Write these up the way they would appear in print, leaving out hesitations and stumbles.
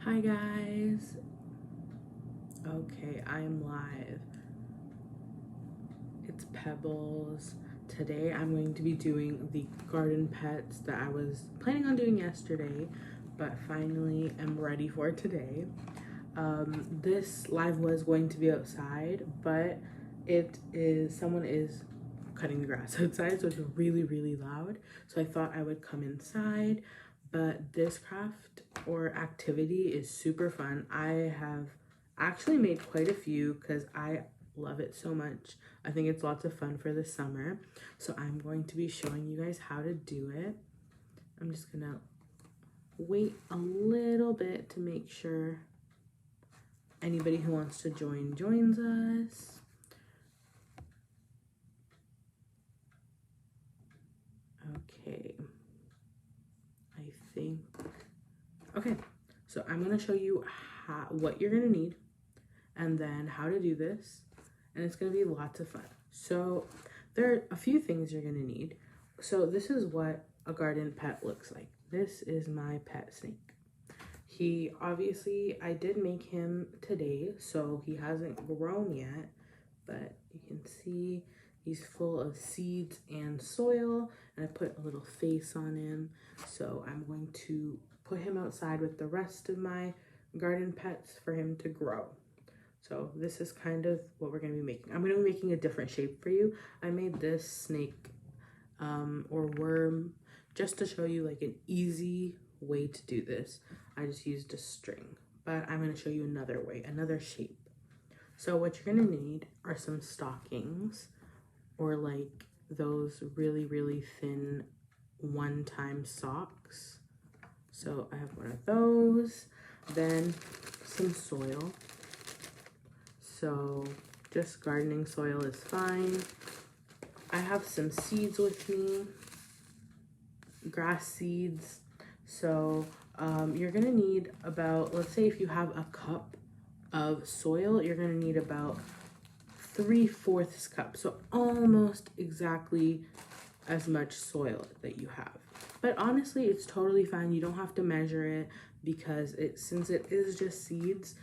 Hi guys. Okay, I'm live. It's Pebbles. Today I'm going to be doing the garden pets that I was planning on doing yesterday, but finally am ready for today. This live was going to be outside, but someone is cutting the grass outside, so it's really loud. So I thought I would come inside, but this craft or activity is super fun. I have actually made quite a few because I love it so much. I think it's lots of fun for the summer. So I'm going to be showing you guys how to do it. I'm just gonna wait a little bit to make sure anybody who wants to join joins us. Okay, I think, okay, so I'm gonna show you what you're gonna need and then how to do this, and it's gonna be lots of fun. So there are a few things you're gonna need. So this is what a garden pet looks like. This is my pet snake. He obviously, I did make him today, so he hasn't grown yet, but you can see he's full of seeds and soil, and I put a little face on him. So I'm going to put him outside with the rest of my garden pets for him to grow. So this is kind of what we're gonna be making. I'm gonna be making a different shape for you. I made this snake or worm just to show you like an easy way to do this. I just used a string, but I'm gonna show you another way, another shape. So what you're gonna need are some stockings, or like those really thin one-time socks. So I have one of those, then some soil. So just gardening soil is fine. I have some seeds with me, grass seeds. So you're gonna need about, let's say if you have a cup of soil, you're gonna need about 3/4 cup. So almost exactly as much soil that you have. But honestly, it's totally fine. You don't have to measure it because since it is just seeds,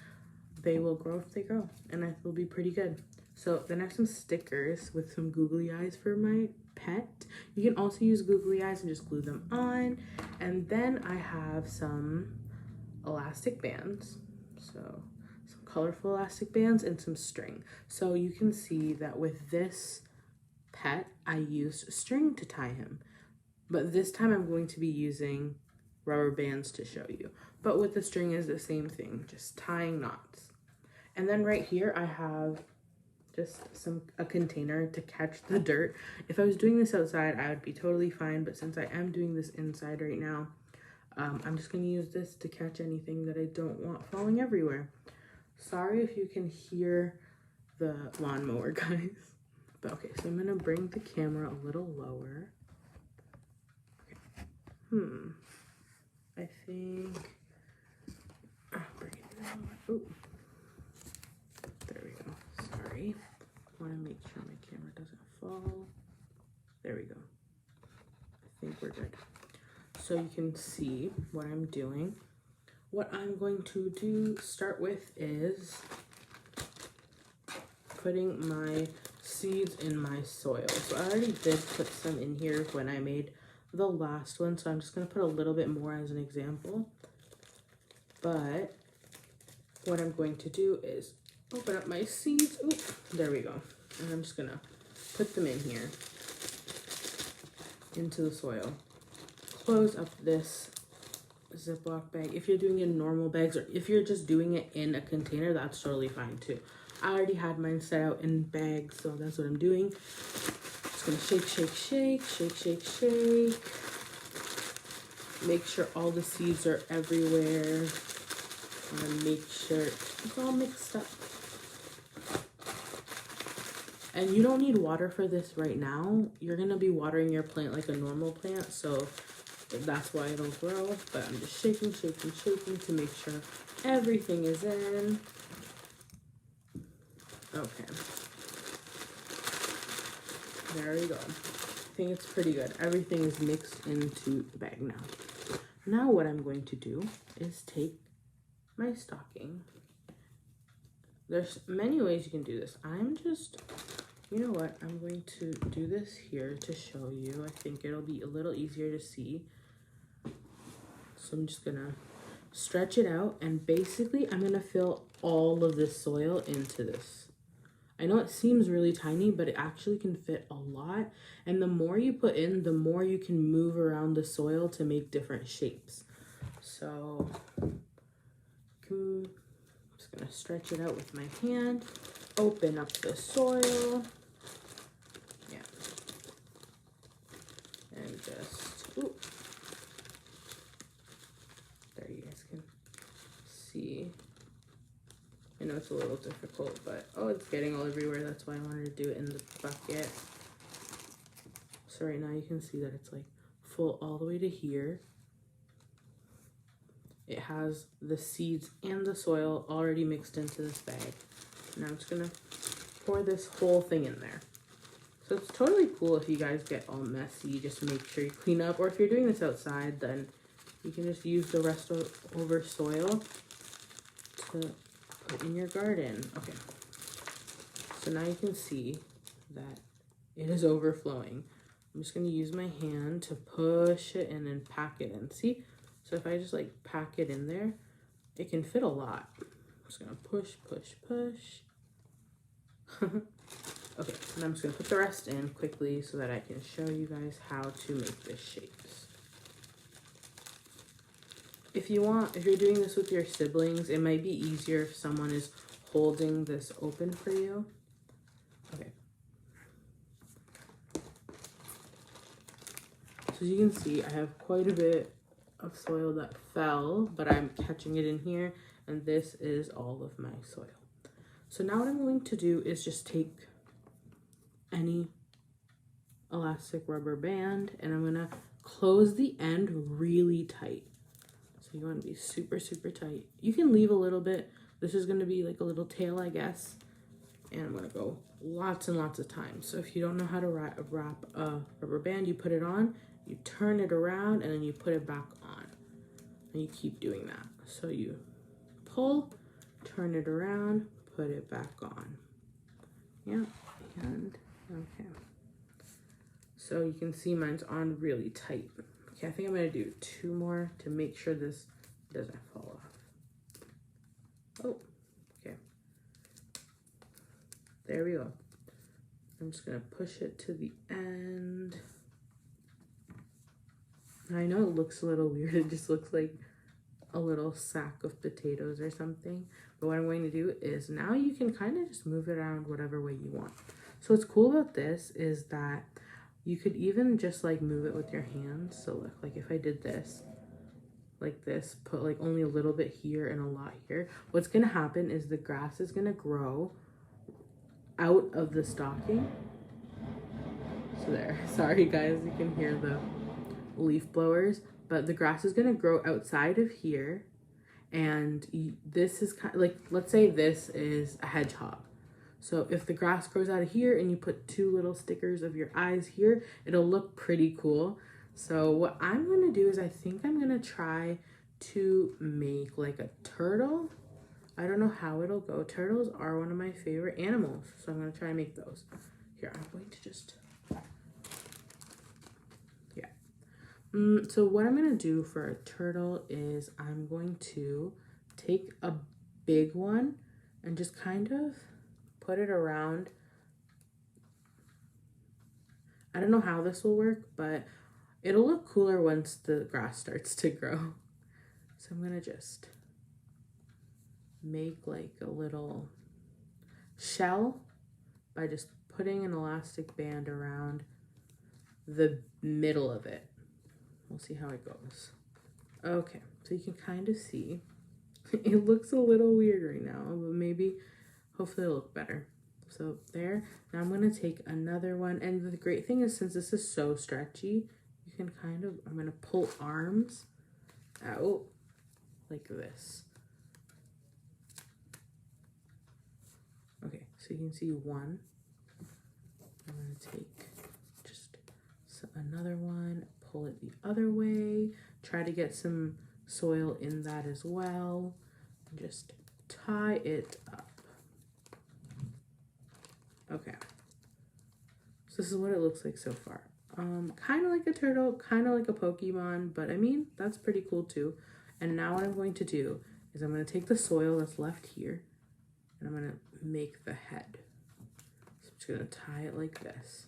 they will grow if they grow, and it will be pretty good. So then I have some stickers with some googly eyes for my pet. You can also use googly eyes and just glue them on. And then I have some elastic bands. So some colorful elastic bands and some string. So you can see that with this pet, I used string to tie him. But this time I'm going to be using rubber bands to show you. But with the string is the same thing, just tying knots. And then right here I have just a container to catch the dirt. If I was doing this outside, I would be totally fine, but since I am doing this inside right now, I'm just gonna use this to catch anything that I don't want falling everywhere. Sorry if you can hear the lawnmower, guys. But okay, so I'm gonna bring the camera a little lower. Okay. I think, bring it down. Ooh. There we go. Sorry. I want to make sure my camera doesn't fall. There we go. I think we're good. So you can see what I'm doing. What I'm going to start with is putting my seeds in my soil. So I already did put some in here when I made the last one, so I'm just going to put a little bit more as an example. But what I'm going to do is open up my seeds. Ooh, there we go. And I'm just gonna put them in here into the soil. Close up this Ziploc bag. If you're doing it in normal bags, or if you're just doing it in a container, that's totally fine too. I already had mine set out in bags, so that's what I'm doing. Just gonna shake. Make sure all the seeds are everywhere. I'm gonna make sure it's all mixed up. And you don't need water for this right now. You're gonna be watering your plant like a normal plant, so that's why it'll grow. But I'm just shaking to make sure everything is in. Okay. There we go. I think it's pretty good. Everything is mixed into the bag now. Now what I'm going to do is take my stocking. There's many ways you can do this. I'm just, you know what? I'm going to do this here to show you. I think it'll be a little easier to see. So I'm just gonna stretch it out, and basically I'm gonna fill all of this soil into this. I know it seems really tiny, but it actually can fit a lot. And the more you put in, the more you can move around the soil to make different shapes. So I'm just gonna stretch it out with my hand, open up the soil. Yeah. And just, ooh. There, you guys can see. I know it's a little difficult, but oh, it's getting all everywhere. That's why I wanted to do it in the bucket. So right now you can see that it's like full all the way to here. It has the seeds and the soil already mixed into this bag. Now I'm just gonna pour this whole thing in there. So it's totally cool if you guys get all messy. Just make sure you clean up, or if you're doing this outside, then you can just use the leftover soil to put in your garden. Okay, so now you can see that it is overflowing. I'm just gonna use my hand to push it in and pack it in. See? So if I just like pack it in there, it can fit a lot. I'm just gonna push, push, push. Okay, and I'm just gonna put the rest in quickly so that I can show you guys how to make this shapes. If you're doing this with your siblings, it might be easier if someone is holding this open for you. Okay. So as you can see, I have quite a bit of soil that fell, but I'm catching it in here, and this is all of my soil. So now what I'm going to do is just take any elastic rubber band, and I'm gonna close the end really tight. So you want to be super, super tight. You can leave a little bit. This is gonna be like a little tail, I guess. And I'm gonna go lots and lots of times. So if you don't know how to wrap a rubber band, you put it on, you turn it around, and then you put it back on. And you keep doing that. So you pull, turn it around, put it back on. Yeah, and okay. So you can see mine's on really tight. Okay, I think I'm gonna do 2 more to make sure this doesn't fall off. Oh, okay. There we go. I'm just gonna push it to the end. I know it looks a little weird. It just looks like a little sack of potatoes or something. But what I'm going to do is now you can kind of just move it around whatever way you want. So what's cool about this is that you could even just like move it with your hands. So look, like if I did this, like this, put like only a little bit here and a lot here, what's gonna happen is the grass is gonna grow out of the stocking. So there, sorry guys, you can hear the leaf blowers, but the grass is gonna grow outside of here. And this is kind of like, let's say this is a hedgehog. So if the grass grows out of here and you put 2 little stickers of your eyes here, it'll look pretty cool. So what I'm gonna do is I think I'm gonna try to make like a turtle. I don't know how it'll go. Turtles are one of my favorite animals, so I'm gonna try and make those. Here, I'm going to just, yeah. So what I'm gonna do for a turtle is I'm going to take a big one and just kind of put it around. I don't know how this will work, but it'll look cooler once the grass starts to grow. So I'm gonna just make like a little shell by just putting an elastic band around the middle of it. We'll see how it goes. Okay, so you can kind of see. It looks a little weird right now, but maybe, hopefully it'll look better. So there, now I'm gonna take another one. And the great thing is, since this is so stretchy, you can kind of, I'm gonna pull arms out like this. Okay, so you can see one. I'm gonna take just another one, pull it the other way, try to get some soil in that as well. Just tie it up. Okay. So this is what it looks like so far. Kind of like a turtle, kind of like a Pokemon, but I mean, that's pretty cool too. And now what I'm going to do is I'm going to take the soil that's left here and I'm going to make the head. So I'm just going to tie it like this.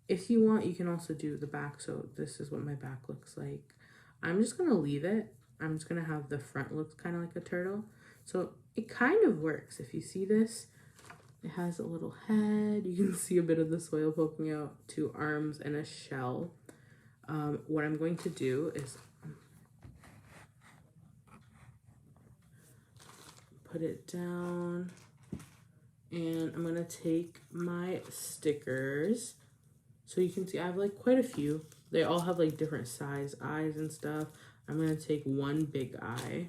If you want, you can also do the back. So this is what my back looks like. I'm just going to leave it. I'm just going to have the front look kind of like a turtle. So it kind of works. If you see this, it has a little head. You can see a bit of the soil poking out, 2 arms, and a shell. What I'm going to do is put it down, and I'm going to take my stickers. So you can see I have like quite a few. They all have like different size eyes and stuff. I'm going to take one big eye.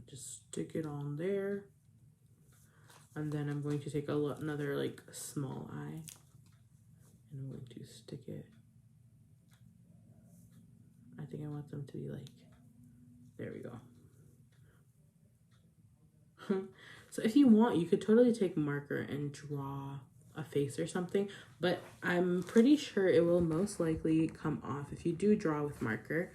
Just stick it on there. And then I'm going to take another like small eye and I'm going to stick it. I think I want them to be like, there we go. So if you want, you could totally take marker and draw a face or something, but I'm pretty sure it will most likely come off if you do draw with marker.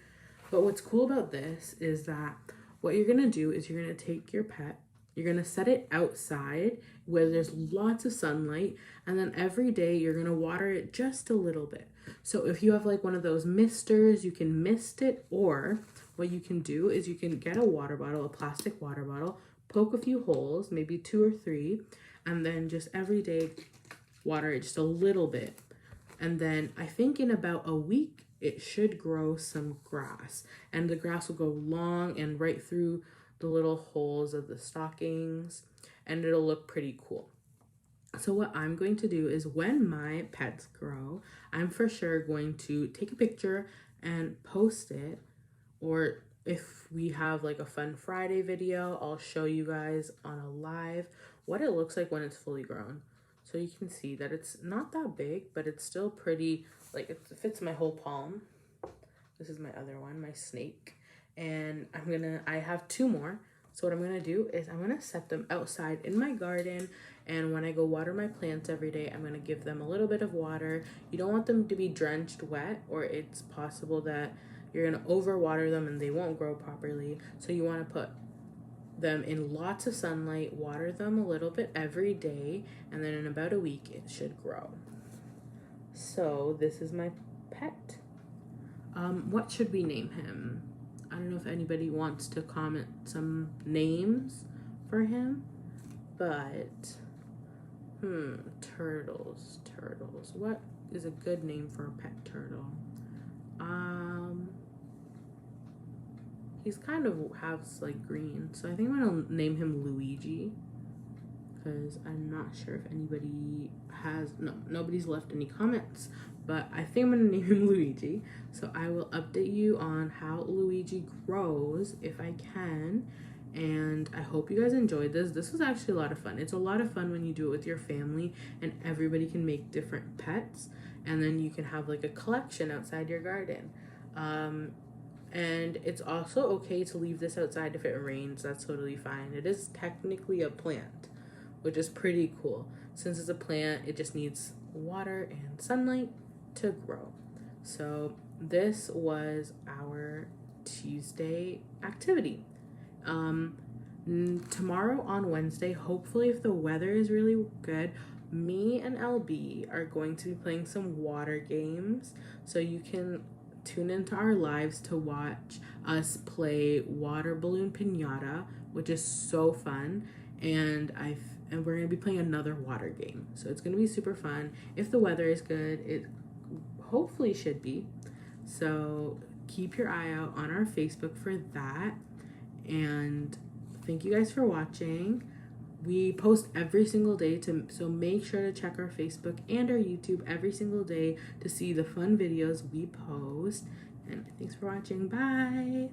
But what's cool about this is that what you're gonna do is you're gonna take your pet, you're gonna set it outside where there's lots of sunlight, and then every day you're gonna water it just a little bit. So if you have like one of those misters, you can mist it, or what you can do is you can get a water bottle, a plastic water bottle, poke a few holes, maybe 2 or 3, and then just every day water it just a little bit. And then I think in about a week, it should grow some grass, and the grass will go long and right through the little holes of the stockings, and it'll look pretty cool. So what I'm going to do is when my pets grow, I'm for sure going to take a picture and post it, or if we have like a fun Friday video, I'll show you guys on a live what it looks like when it's fully grown. So you can see that it's not that big, but it's still pretty, like it fits my whole palm. This is my other one, my snake. And I have 2 more. So what I'm gonna do is I'm gonna set them outside in my garden, and when I go water my plants every day, I'm gonna give them a little bit of water. You don't want them to be drenched wet, or it's possible that you're gonna overwater them and they won't grow properly. So you wanna put them in lots of sunlight, water them a little bit every day, and then in about a week it should grow. So this is my pet. What should we name him? I don't know if anybody wants to comment some names for him, but turtles. What is a good name for a pet turtle? He's kind of has like green, so I think I'm gonna name him Luigi, because I'm not sure if anybody has, nobody's left any comments, but I think I'm gonna name him Luigi. So I will update you on how Luigi grows if I can, and I hope you guys enjoyed this. This was actually a lot of fun. It's a lot of fun when you do it with your family and everybody can make different pets, and then you can have like a collection outside your garden. And it's also okay to leave this outside if it rains. That's totally fine. It is technically a plant, which is pretty cool. Since it's a plant, it just needs water and sunlight to grow. So this was our Tuesday activity. Tomorrow on Wednesday, hopefully if the weather is really good, me and LB are going to be playing some water games. So you can tune into our lives to watch us play water balloon pinata, which is so fun. And we're gonna be playing another water game, so it's gonna be super fun. If the weather is good, it hopefully should be. So keep your eye out on our Facebook for that. And thank you guys for watching. We post every single day, so make sure to check our Facebook and our YouTube every single day to see the fun videos we post. And thanks for watching. Bye.